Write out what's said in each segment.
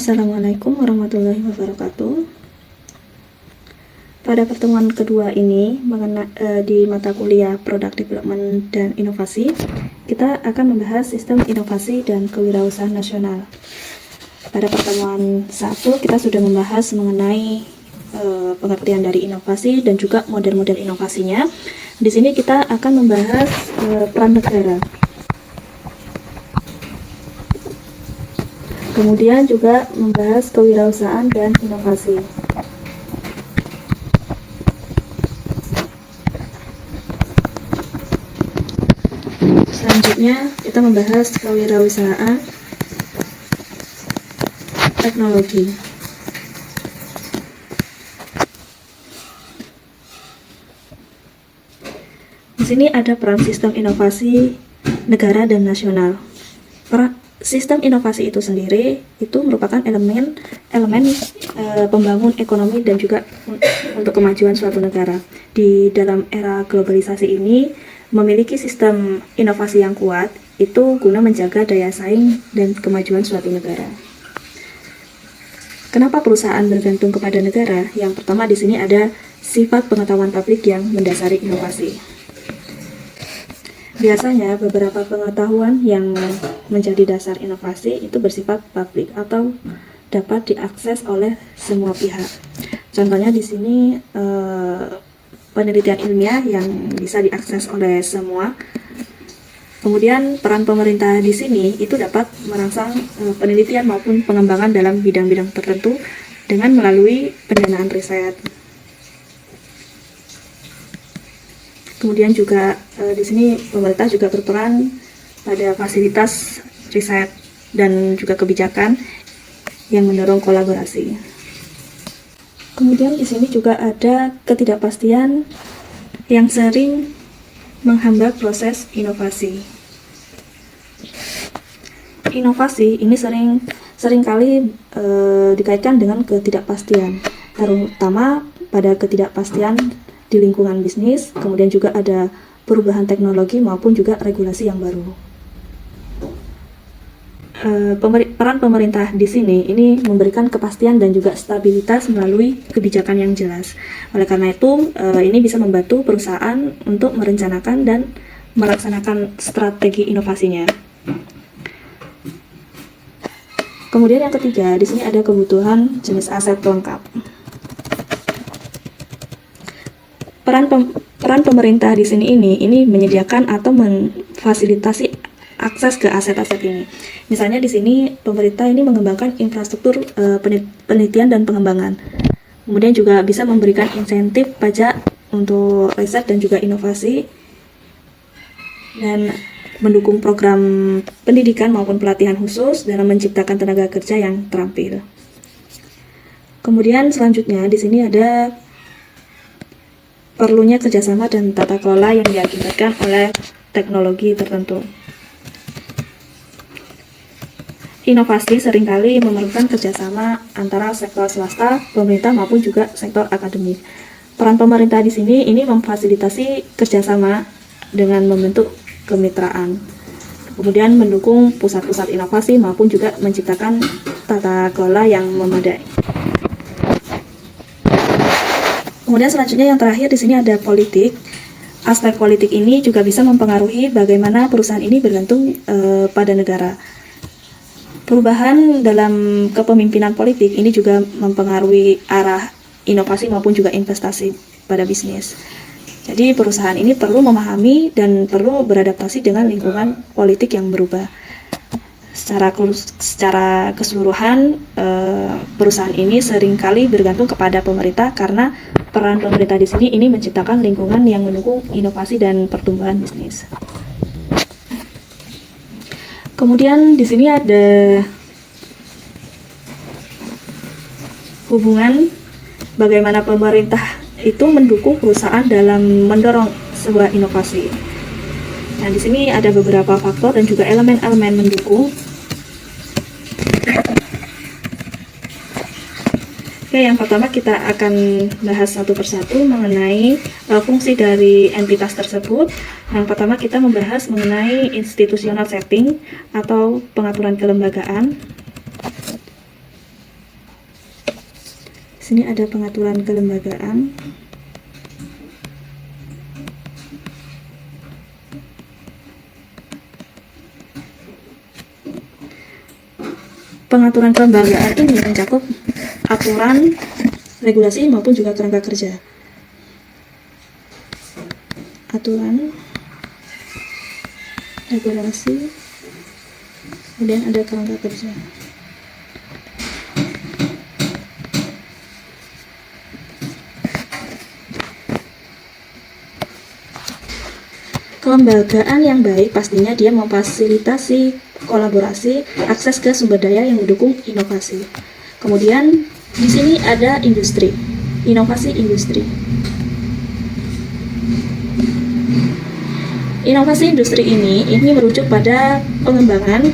Assalamualaikum warahmatullahi wabarakatuh. Pada pertemuan kedua ini di mata kuliah Product Development dan Inovasi, kita akan membahas sistem inovasi dan kewirausahaan nasional. Pada pertemuan 1 kita sudah membahas mengenai pengertian dari inovasi dan juga model-model inovasinya. Di sini kita akan membahas peran negara. Kemudian juga membahas kewirausahaan dan inovasi. Selanjutnya kita membahas kewirausahaan teknologi. Di sini ada peran sistem inovasi negara dan nasional. Sistem inovasi itu sendiri itu merupakan elemen pembangun ekonomi dan juga untuk kemajuan suatu negara. Di dalam era globalisasi ini, memiliki sistem inovasi yang kuat itu guna menjaga daya saing dan kemajuan suatu negara. Kenapa perusahaan bergantung kepada negara? Yang pertama di sini ada sifat pengetahuan publik yang mendasari inovasi. Biasanya beberapa pengetahuan yang menjadi dasar inovasi itu bersifat publik atau dapat diakses oleh semua pihak. Contohnya di sini penelitian ilmiah yang bisa diakses oleh semua. Kemudian peran pemerintah di sini itu dapat merangsang penelitian maupun pengembangan dalam bidang-bidang tertentu dengan melalui pendanaan riset. Kemudian juga di sini pemerintah juga berperan pada fasilitas riset dan juga kebijakan yang mendorong kolaborasi. Kemudian di sini juga ada ketidakpastian yang sering menghambat proses inovasi. Inovasi ini seringkali dikaitkan dengan ketidakpastian, terutama pada ketidakpastian di lingkungan bisnis, kemudian juga ada perubahan teknologi maupun juga regulasi yang baru. Peran pemerintah di sini ini memberikan kepastian dan juga stabilitas melalui kebijakan yang jelas. Oleh karena itu, ini bisa membantu perusahaan untuk merencanakan dan melaksanakan strategi inovasinya. Kemudian yang ketiga, di sini ada kebutuhan jenis aset lengkap. Peran pemerintah di sini ini menyediakan atau memfasilitasi akses ke aset-aset ini. Misalnya di sini pemerintah ini mengembangkan infrastruktur penelitian dan pengembangan. Kemudian juga bisa memberikan insentif pajak untuk riset dan juga inovasi dan mendukung program pendidikan maupun pelatihan khusus dalam menciptakan tenaga kerja yang terampil. Kemudian selanjutnya di sini ada perlunya kerjasama dan tata kelola yang diakibatkan oleh teknologi tertentu. Inovasi seringkali memerlukan kerjasama antara sektor swasta, pemerintah maupun juga sektor akademik. Peran pemerintah di sini ini memfasilitasi kerjasama dengan membentuk kemitraan, kemudian mendukung pusat-pusat inovasi maupun juga menciptakan tata kelola yang memadai. Kemudian selanjutnya yang terakhir di sini ada politik. Aspek politik ini juga bisa mempengaruhi bagaimana perusahaan ini bergantung pada negara. Perubahan dalam kepemimpinan politik ini juga mempengaruhi arah inovasi maupun juga investasi pada bisnis. Jadi perusahaan ini perlu memahami dan perlu beradaptasi dengan lingkungan politik yang berubah. Secara keseluruhan, perusahaan ini seringkali bergantung kepada pemerintah karena peran pemerintah di sini ini menciptakan lingkungan yang mendukung inovasi dan pertumbuhan bisnis. Kemudian di sini ada hubungan bagaimana pemerintah itu mendukung perusahaan dalam mendorong sebuah inovasi. Nah, di sini ada beberapa faktor dan juga elemen-elemen mendukung. Oke, yang pertama kita akan bahas satu persatu mengenai fungsi dari entitas tersebut. Yang pertama kita membahas mengenai institutional setting atau pengaturan kelembagaan. sini ada pengaturan kelembagaan. Pengaturan kelembagaan ini mencakup aturan, regulasi maupun juga kerangka kerja. Aturan, regulasi, kemudian ada kerangka kerja. Kelembagaan yang baik pastinya dia memfasilitasi kolaborasi, akses ke sumber daya yang mendukung inovasi. Kemudian di sini ada industri, inovasi industri. Inovasi industri ini merujuk pada pengembangan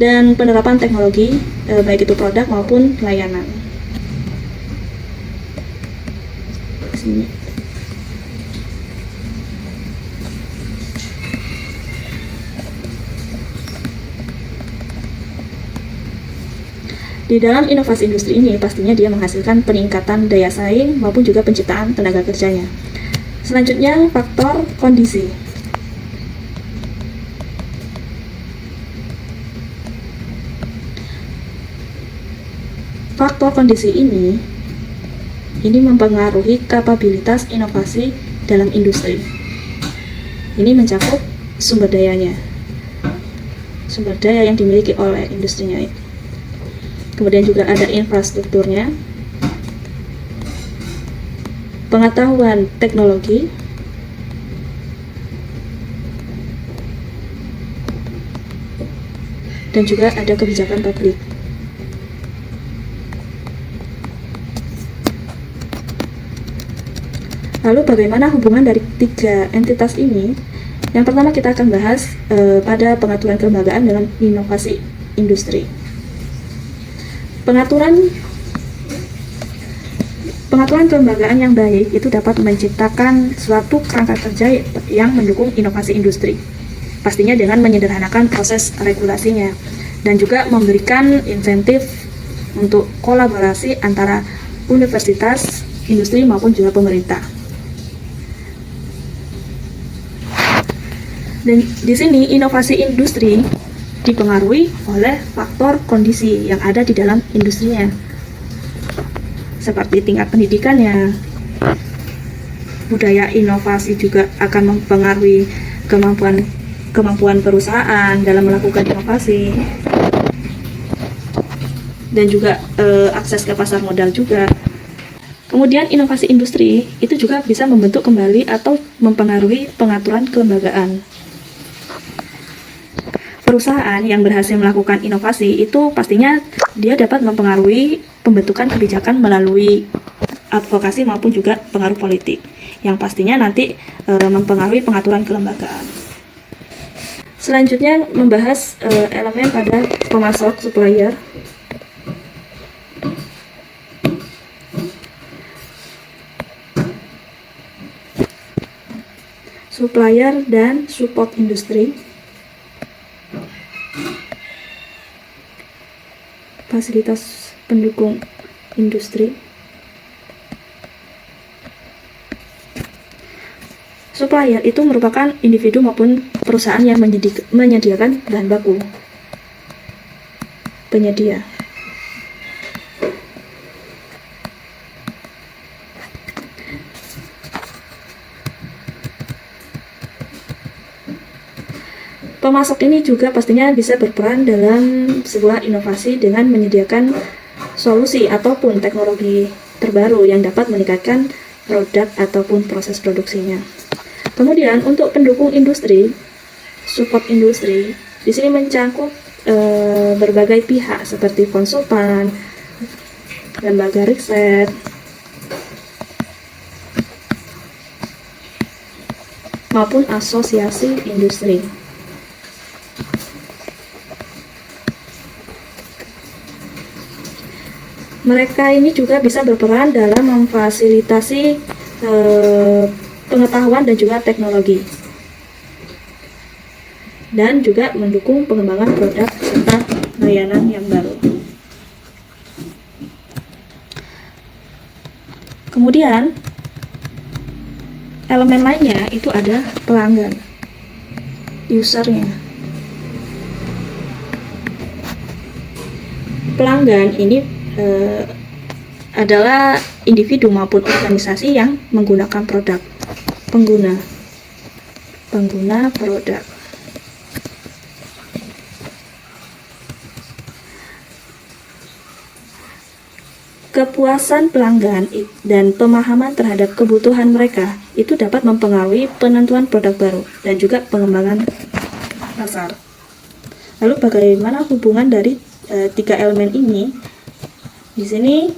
dan penerapan teknologi, baik itu produk maupun layanan. Sini. Di dalam inovasi industri ini pastinya dia menghasilkan peningkatan daya saing maupun juga penciptaan tenaga kerjanya. Selanjutnya, faktor kondisi. Faktor kondisi ini mempengaruhi kapabilitas inovasi dalam industri. Ini mencakup sumber dayanya, sumber daya yang dimiliki oleh industrinya. Kemudian juga ada infrastrukturnya, pengetahuan teknologi, dan juga ada kebijakan publik. Lalu bagaimana hubungan dari tiga entitas ini? Yang pertama kita akan bahas pada pengaturan kelembagaan dalam inovasi industri. Pengaturan kelembagaan yang baik itu dapat menciptakan suatu kerangka kerja yang mendukung inovasi industri. Pastinya dengan menyederhanakan proses regulasinya dan juga memberikan insentif untuk kolaborasi antara universitas, industri maupun juga pemerintah. Dan di sini inovasi industri dipengaruhi oleh faktor kondisi yang ada di dalam industrinya, seperti tingkat pendidikannya. Budaya inovasi juga akan mempengaruhi kemampuan perusahaan dalam melakukan inovasi, dan juga akses ke pasar modal juga. Kemudian inovasi industri itu juga bisa membentuk kembali atau mempengaruhi pengaturan kelembagaan. Perusahaan yang berhasil melakukan inovasi itu pastinya dia dapat mempengaruhi pembentukan kebijakan melalui advokasi maupun juga pengaruh politik, yang pastinya nanti mempengaruhi pengaturan kelembagaan. Selanjutnya membahas elemen pada pemasok supplier. Supplier dan support industri. Fasilitas pendukung industri. Supplier itu merupakan individu maupun perusahaan yang menyediakan bahan baku. Penyedia. Pemasok ini juga pastinya bisa berperan dalam sebuah inovasi dengan menyediakan solusi ataupun teknologi terbaru yang dapat meningkatkan produk ataupun proses produksinya. Kemudian untuk pendukung industri, support industri, di sini mencakup berbagai pihak seperti konsultan, lembaga riset, maupun asosiasi industri. Mereka ini juga bisa berperan dalam memfasilitasi pengetahuan dan juga teknologi, dan juga mendukung pengembangan produk serta layanan yang baru. Kemudian elemen lainnya itu ada pelanggan, usernya. Pelanggan ini adalah individu maupun organisasi yang menggunakan produk. Pengguna produk. Kepuasan pelanggan dan pemahaman terhadap kebutuhan mereka itu dapat mempengaruhi penentuan produk baru dan juga pengembangan pasar. Lalu bagaimana hubungan dari tiga elemen ini? Di sini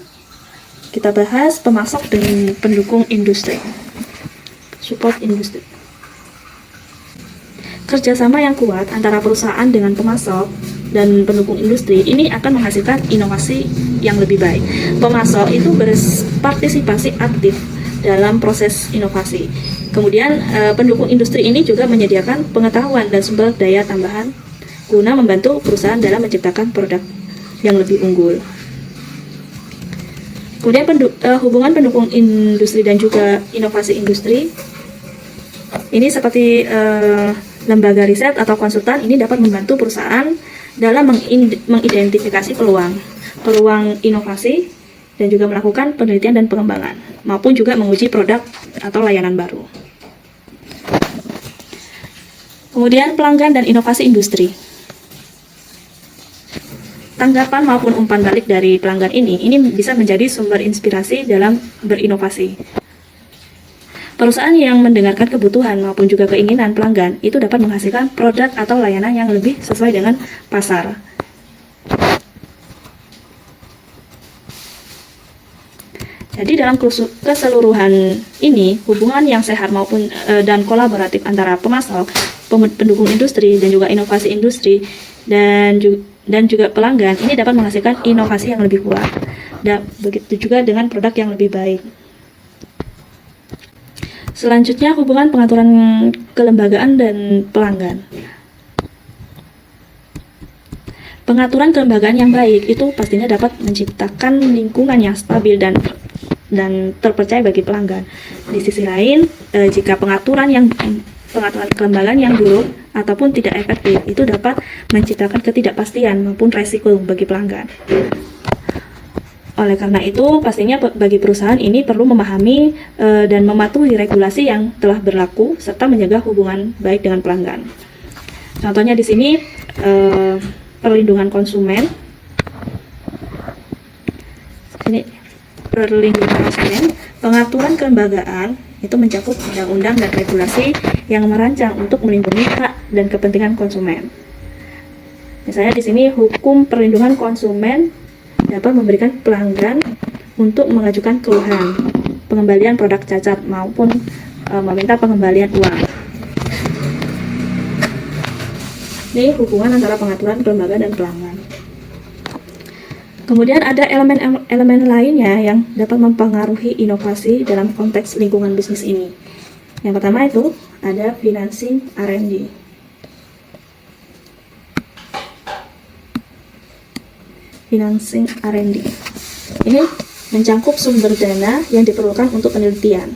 kita bahas pemasok dan pendukung industri, support industri. Kerjasama yang kuat antara perusahaan dengan pemasok dan pendukung industri ini akan menghasilkan inovasi yang lebih baik. Pemasok itu berpartisipasi aktif dalam proses inovasi. Kemudian pendukung industri ini juga menyediakan pengetahuan dan sumber daya tambahan guna membantu perusahaan dalam menciptakan produk yang lebih unggul. Kemudian hubungan pendukung industri dan juga inovasi industri ini seperti lembaga riset atau konsultan ini dapat membantu perusahaan dalam mengidentifikasi peluang inovasi dan juga melakukan penelitian dan pengembangan maupun juga menguji produk atau layanan baru. Kemudian pelanggan dan inovasi industri. Tanggapan maupun umpan balik dari pelanggan ini bisa menjadi sumber inspirasi dalam berinovasi. Perusahaan yang mendengarkan kebutuhan maupun juga keinginan pelanggan itu dapat menghasilkan produk atau layanan yang lebih sesuai dengan pasar. Jadi dalam keseluruhan ini, hubungan yang sehat maupun dan kolaboratif antara pemasok, pendukung industri dan juga inovasi industri dan juga pelanggan ini dapat menghasilkan inovasi yang lebih kuat. Dan begitu juga dengan produk yang lebih baik. Selanjutnya hubungan pengaturan kelembagaan dan pelanggan. Pengaturan kelembagaan yang baik itu pastinya dapat menciptakan lingkungan yang stabil dan terpercaya bagi pelanggan. Di sisi lain, jika pengaturan kelembagaan yang buruk ataupun tidak efektif itu dapat menciptakan ketidakpastian maupun resiko bagi pelanggan. Oleh karena itu, pastinya bagi perusahaan ini perlu memahami dan mematuhi regulasi yang telah berlaku serta menjaga hubungan baik dengan pelanggan. Contohnya di sini perlindungan konsumen. Ini perlindungan konsumen, pengaturan kelembagaan itu mencakup undang-undang dan regulasi yang merancang untuk melindungi hak dan kepentingan konsumen. Misalnya di sini hukum perlindungan konsumen dapat memberikan pelanggan untuk mengajukan keluhan, pengembalian produk cacat maupun meminta pengembalian uang. Ini hubungan antara pengaturan kelembagaan dan pelanggan. Kemudian ada elemen lainnya yang dapat mempengaruhi inovasi dalam konteks lingkungan bisnis ini. Yang pertama itu ada financing R&D. Financing R&D. Ini mencakup sumber dana yang diperlukan untuk penelitian.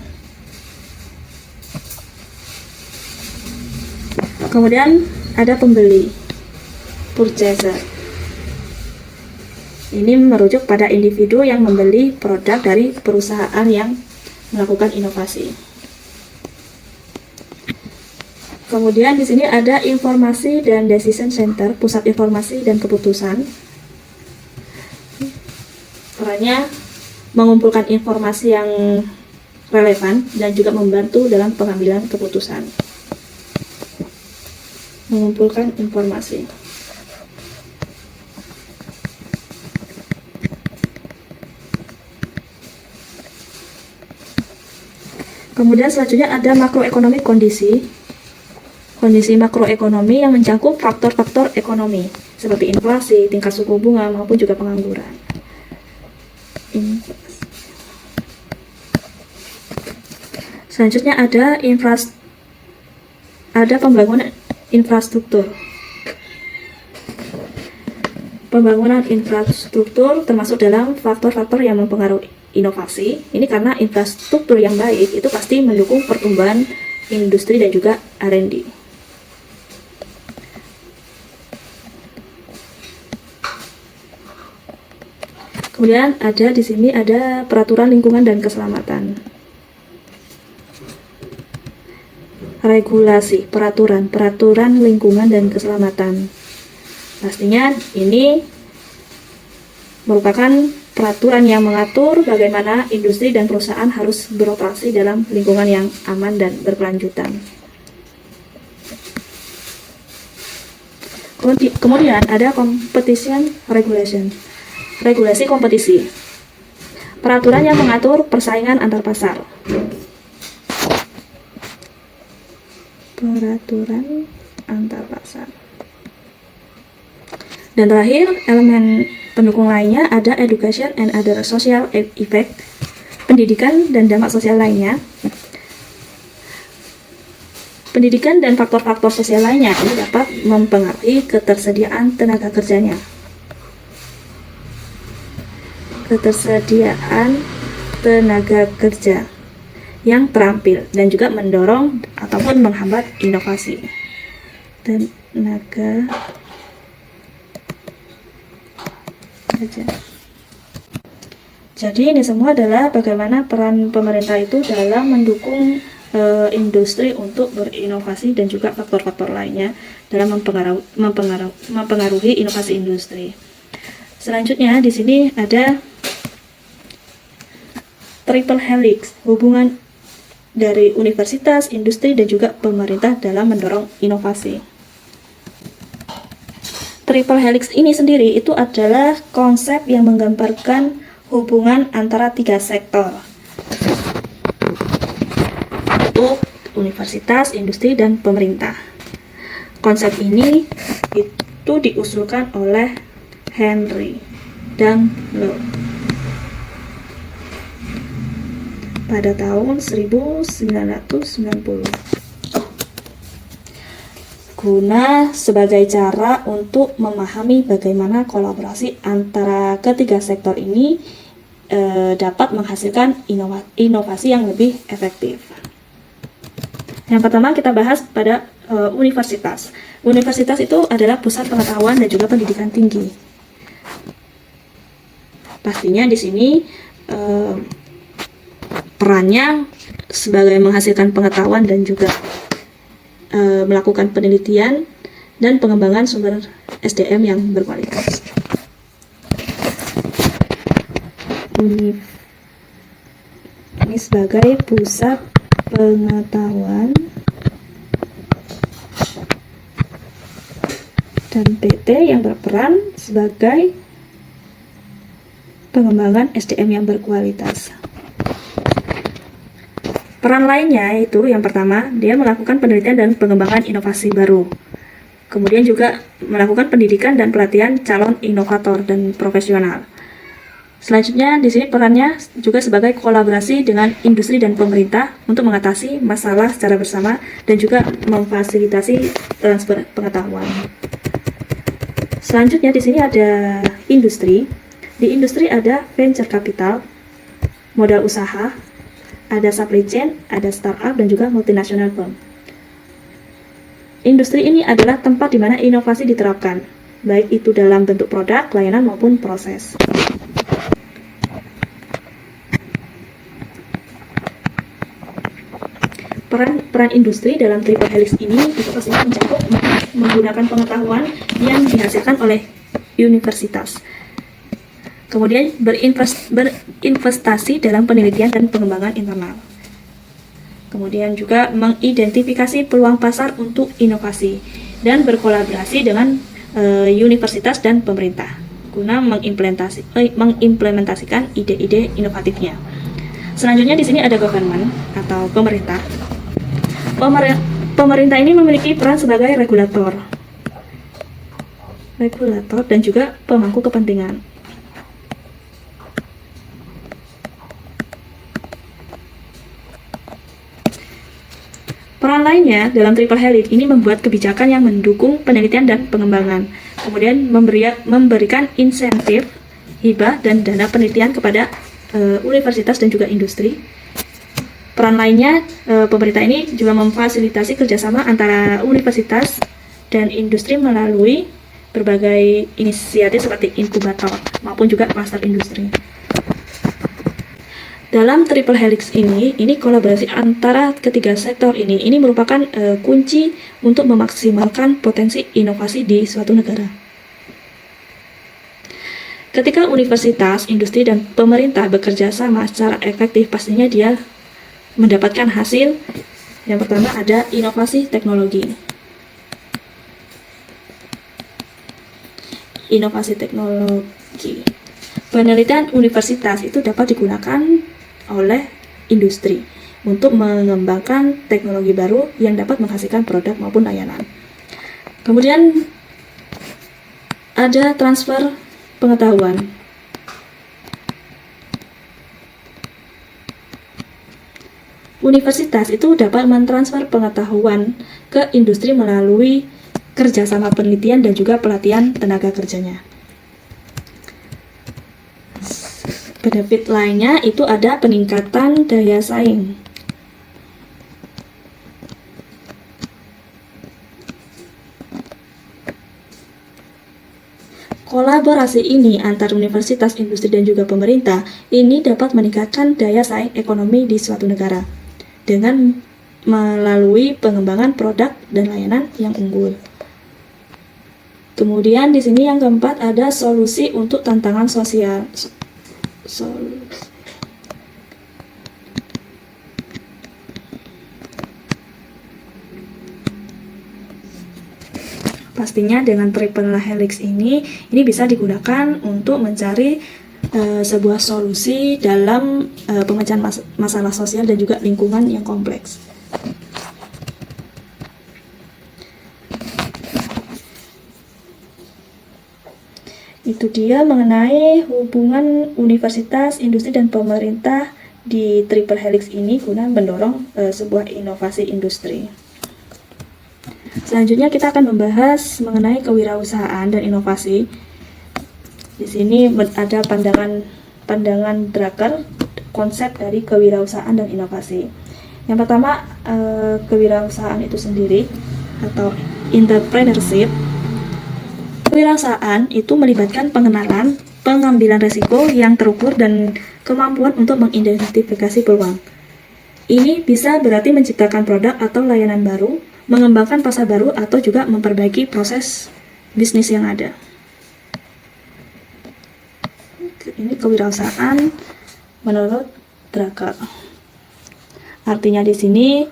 Kemudian ada pembeli, purchaser. Ini merujuk pada individu yang membeli produk dari perusahaan yang melakukan inovasi. Kemudian di sini ada informasi dan decision center, pusat informasi dan keputusan. Perannya mengumpulkan informasi yang relevan dan juga membantu dalam pengambilan keputusan. Mengumpulkan informasi. Kemudian selanjutnya ada makroekonomi kondisi makroekonomi yang mencakup faktor-faktor ekonomi seperti inflasi, tingkat suku bunga maupun juga pengangguran. Selanjutnya ada pembangunan infrastruktur. Pembangunan infrastruktur termasuk dalam faktor-faktor yang mempengaruhi inovasi. Ini karena infrastruktur yang baik itu pasti mendukung pertumbuhan industri dan juga R&D. Kemudian di sini ada peraturan lingkungan dan keselamatan. Regulasi, peraturan lingkungan dan keselamatan. Pastinya ini merupakan peraturan yang mengatur bagaimana industri dan perusahaan harus beroperasi dalam lingkungan yang aman dan berkelanjutan. Kemudian ada competition regulation. Regulasi kompetisi. Peraturan yang mengatur persaingan antar pasar. Peraturan antar pasar. Dan terakhir, elemen pendukung lainnya ada education and other social effect, pendidikan dan dampak sosial lainnya. Pendidikan dan faktor-faktor sosial lainnya ini dapat mempengaruhi ketersediaan tenaga kerjanya. Ketersediaan tenaga kerja yang terampil dan juga mendorong ataupun menghambat inovasi. Tenaga kerja. Jadi ini semua adalah bagaimana peran pemerintah itu dalam mendukung industri untuk berinovasi dan juga faktor-faktor lainnya dalam mempengaruhi inovasi industri. Selanjutnya di sini ada triple helix, hubungan dari universitas, industri, dan juga pemerintah dalam mendorong inovasi. Triple helix ini sendiri itu adalah konsep yang menggambarkan hubungan antara 3 sektor, yaitu universitas, industri, dan pemerintah. Konsep ini itu diusulkan oleh Henry Dunlop pada tahun 1990 guna sebagai cara untuk memahami bagaimana kolaborasi antara ketiga sektor ini dapat menghasilkan inovasi yang lebih efektif. Yang pertama kita bahas pada universitas. Universitas itu adalah pusat pengetahuan dan juga pendidikan tinggi. Pastinya di sini perannya sebagai menghasilkan pengetahuan dan juga melakukan penelitian dan pengembangan sumber SDM yang berkualitas. Ini sebagai pusat pengetahuan dan PT yang berperan sebagai pengembangan SDM yang berkualitas. Peran lainnya yaitu yang pertama, dia melakukan penelitian dan pengembangan inovasi baru. Kemudian juga melakukan pendidikan dan pelatihan calon inovator dan profesional. Selanjutnya di sini perannya juga sebagai kolaborasi dengan industri dan pemerintah untuk mengatasi masalah secara bersama dan juga memfasilitasi transfer pengetahuan. Selanjutnya di sini ada industri. Di industri ada venture capital, modal usaha, ada supply chain, ada startup, dan juga multinational firm. Industri ini adalah tempat di mana inovasi diterapkan, baik itu dalam bentuk produk, layanan, maupun proses. Peran industri dalam triple helix ini itu pastinya mencakup menggunakan pengetahuan yang dihasilkan oleh universitas. Kemudian berinvestasi dalam penelitian dan pengembangan internal. Kemudian juga mengidentifikasi peluang pasar untuk inovasi dan berkolaborasi dengan universitas dan pemerintah guna mengimplementasikan ide-ide inovatifnya. Selanjutnya di sini ada government atau pemerintah. Pemerintah ini memiliki peran sebagai regulator dan juga pemangku kepentingan. Peran lainnya dalam triple helix ini membuat kebijakan yang mendukung penelitian dan pengembangan, kemudian memberikan insentif, hibah, dan dana penelitian kepada universitas dan juga industri. Peran lainnya, pemerintah ini juga memfasilitasi kerjasama antara universitas dan industri melalui berbagai inisiatif seperti inkubator maupun juga klaster industri. Dalam triple helix ini kolaborasi antara ketiga sektor ini merupakan kunci untuk memaksimalkan potensi inovasi di suatu negara. Ketika universitas, industri, dan pemerintah bekerja sama secara efektif, pastinya dia mendapatkan hasil. Yang pertama ada inovasi teknologi. Inovasi teknologi. Penelitian universitas itu dapat digunakan oleh industri untuk mengembangkan teknologi baru yang dapat menghasilkan produk maupun layanan. Kemudian ada transfer pengetahuan. Universitas itu dapat mentransfer pengetahuan ke industri melalui kerjasama penelitian dan juga pelatihan tenaga kerjanya. Benefit lainnya itu ada peningkatan daya saing. Kolaborasi ini antar universitas, industri, dan juga pemerintah ini dapat meningkatkan daya saing ekonomi di suatu negara dengan melalui pengembangan produk dan layanan yang unggul. Kemudian di sini yang keempat ada solusi untuk tantangan sosial. Pastinya dengan triple helix ini bisa digunakan untuk mencari sebuah solusi dalam pemecahan masalah sosial dan juga lingkungan yang kompleks. Itu dia mengenai hubungan universitas, industri, dan pemerintah di triple helix ini guna mendorong sebuah inovasi industri. Selanjutnya kita akan membahas mengenai kewirausahaan dan inovasi. Di sini ada pandangan Drucker, konsep dari kewirausahaan dan inovasi. Yang pertama, kewirausahaan itu sendiri atau entrepreneurship. Kewirausahaan itu melibatkan pengenalan, pengambilan risiko yang terukur, dan kemampuan untuk mengidentifikasi peluang. Ini bisa berarti menciptakan produk atau layanan baru, mengembangkan pasar baru, atau juga memperbaiki proses bisnis yang ada. Ini kewirausahaan menurut Drucker. Artinya di sini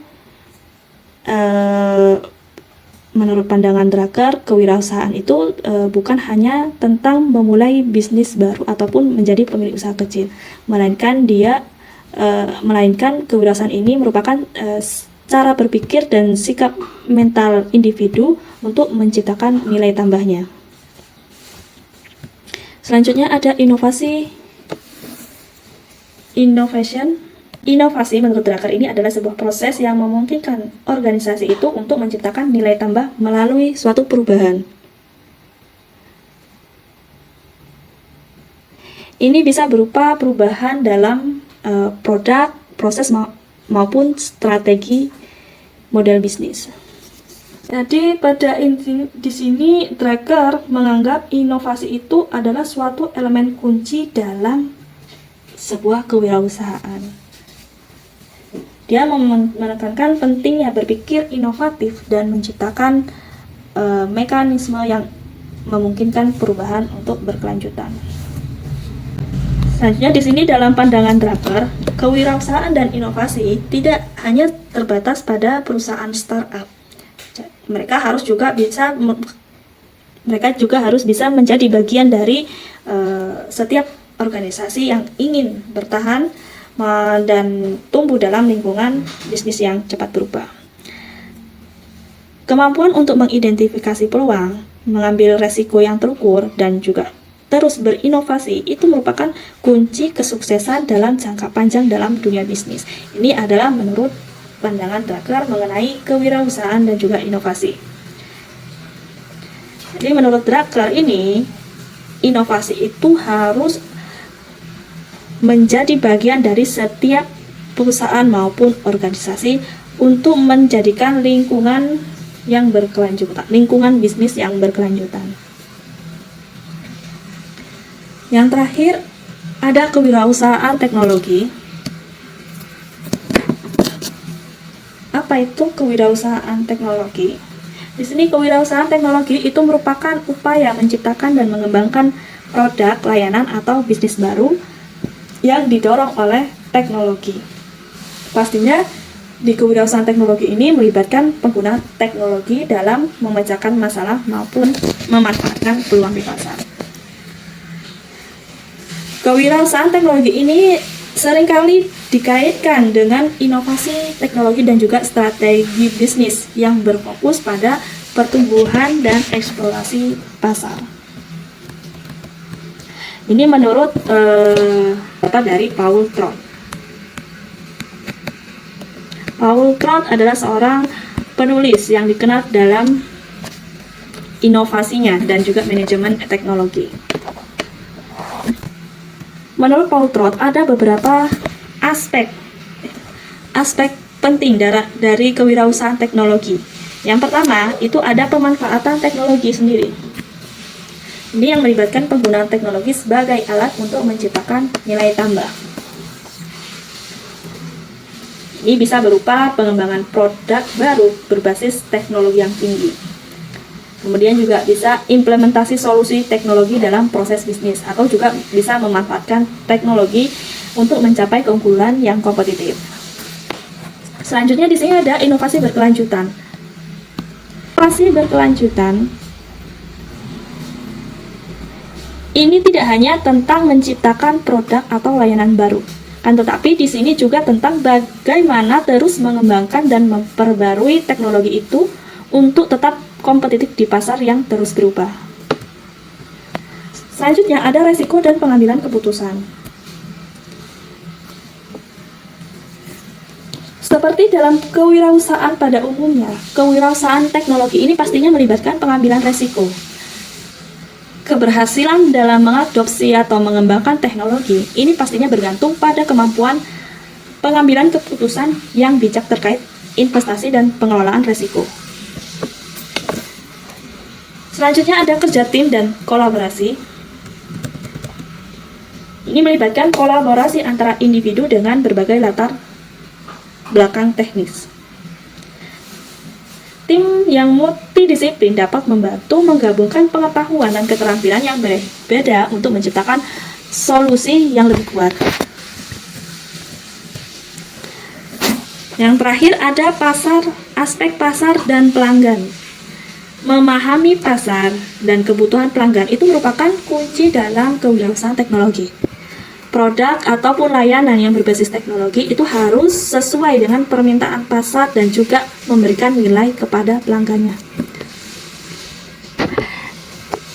menurut pandangan Drucker, kewirausahaan itu bukan hanya tentang memulai bisnis baru ataupun menjadi pemilik usaha kecil, melainkan kewirausahaan ini merupakan cara berpikir dan sikap mental individu untuk menciptakan nilai tambahnya. Selanjutnya ada inovasi. Inovasi menurut Drucker ini adalah sebuah proses yang memungkinkan organisasi itu untuk menciptakan nilai tambah melalui suatu perubahan. Ini bisa berupa perubahan dalam produk, proses maupun strategi model bisnis. Jadi di sini Drucker menganggap inovasi itu adalah suatu elemen kunci dalam sebuah kewirausahaan. Dia menekankan pentingnya berpikir inovatif dan menciptakan mekanisme yang memungkinkan perubahan untuk berkelanjutan. Selanjutnya di sini dalam pandangan Drucker, kewirausahaan dan inovasi tidak hanya terbatas pada perusahaan startup. Mereka juga harus bisa menjadi bagian dari setiap organisasi yang ingin bertahan dan tumbuh dalam lingkungan bisnis yang cepat berubah. Kemampuan untuk mengidentifikasi peluang, mengambil resiko yang terukur, dan juga terus berinovasi itu merupakan kunci kesuksesan dalam jangka panjang dalam dunia bisnis. Ini adalah menurut pandangan Drucker mengenai kewirausahaan dan juga inovasi. Jadi menurut Drucker ini, inovasi itu harus menjadi bagian dari setiap perusahaan maupun organisasi untuk menjadikan lingkungan yang berkelanjutan, lingkungan bisnis yang berkelanjutan. Yang terakhir, ada kewirausahaan teknologi. Apa itu kewirausahaan teknologi? Di sini kewirausahaan teknologi itu merupakan upaya menciptakan dan mengembangkan produk, layanan, atau bisnis baru yang didorong oleh teknologi. Pastinya di kewirausahaan teknologi ini melibatkan pengguna teknologi dalam memecahkan masalah maupun memanfaatkan peluang di pasar. Kewirausahaan teknologi ini seringkali dikaitkan dengan inovasi teknologi dan juga strategi bisnis yang berfokus pada pertumbuhan dan eksplorasi pasar. Ini menurut data dari Paul Trott. Paul Trott adalah seorang penulis yang dikenal dalam inovasinya dan juga manajemen teknologi. Menurut Paul Trott, ada beberapa aspek penting dari kewirausahaan teknologi. Yang pertama, itu ada pemanfaatan teknologi sendiri. Ini yang melibatkan penggunaan teknologi sebagai alat untuk menciptakan nilai tambah. Ini bisa berupa pengembangan produk baru berbasis teknologi yang tinggi. Kemudian juga bisa implementasi solusi teknologi dalam proses bisnis, atau juga bisa memanfaatkan teknologi untuk mencapai keunggulan yang kompetitif. Selanjutnya di sini ada inovasi berkelanjutan. Inovasi berkelanjutan ini tidak hanya tentang menciptakan produk atau layanan baru, kan tetapi di sini juga tentang bagaimana terus mengembangkan dan memperbarui teknologi itu untuk tetap kompetitif di pasar yang terus berubah. Selanjutnya ada resiko dan pengambilan keputusan. Seperti dalam kewirausahaan pada umumnya, kewirausahaan teknologi ini pastinya melibatkan pengambilan resiko. Keberhasilan dalam mengadopsi atau mengembangkan teknologi ini pastinya bergantung pada kemampuan pengambilan keputusan yang bijak terkait investasi dan pengelolaan resiko. Selanjutnya ada kerja tim dan kolaborasi. Ini melibatkan kolaborasi antara individu dengan berbagai latar belakang teknis. Tim yang multidisiplin dapat membantu menggabungkan pengetahuan dan keterampilan yang berbeda untuk menciptakan solusi yang lebih kuat. Yang terakhir ada aspek pasar dan pelanggan. Memahami pasar dan kebutuhan pelanggan itu merupakan kunci dalam kewirausahaan teknologi. Produk ataupun layanan yang berbasis teknologi itu harus sesuai dengan permintaan pasar dan juga memberikan nilai kepada pelanggannya.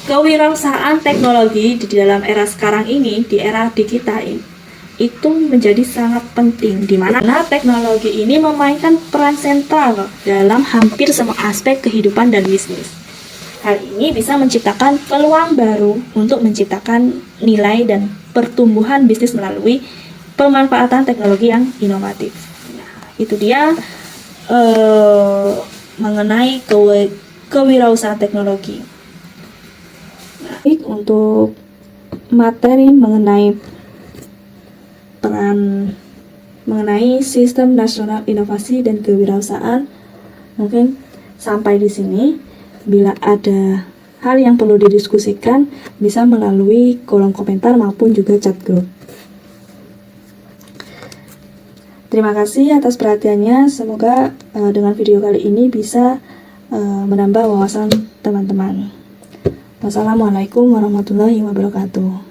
Kewirausahaan teknologi di dalam era sekarang ini, di era digital itu menjadi sangat penting, di mana teknologi ini memainkan peran sentral dalam hampir semua aspek kehidupan dan bisnis. Hal ini bisa menciptakan peluang baru untuk menciptakan nilai dan pertumbuhan bisnis melalui pemanfaatan teknologi yang inovatif. Nah, itu dia mengenai kewirausahaan teknologi. Nah, untuk materi mengenai Sistem Nasional Inovasi dan Kewirausahaan mungkin sampai di sini. Bila ada hal yang perlu didiskusikan, bisa melalui kolom komentar maupun juga chat grup. Terima kasih atas perhatiannya. Semoga dengan video kali ini bisa menambah wawasan teman-teman. Wassalamualaikum warahmatullahi wabarakatuh.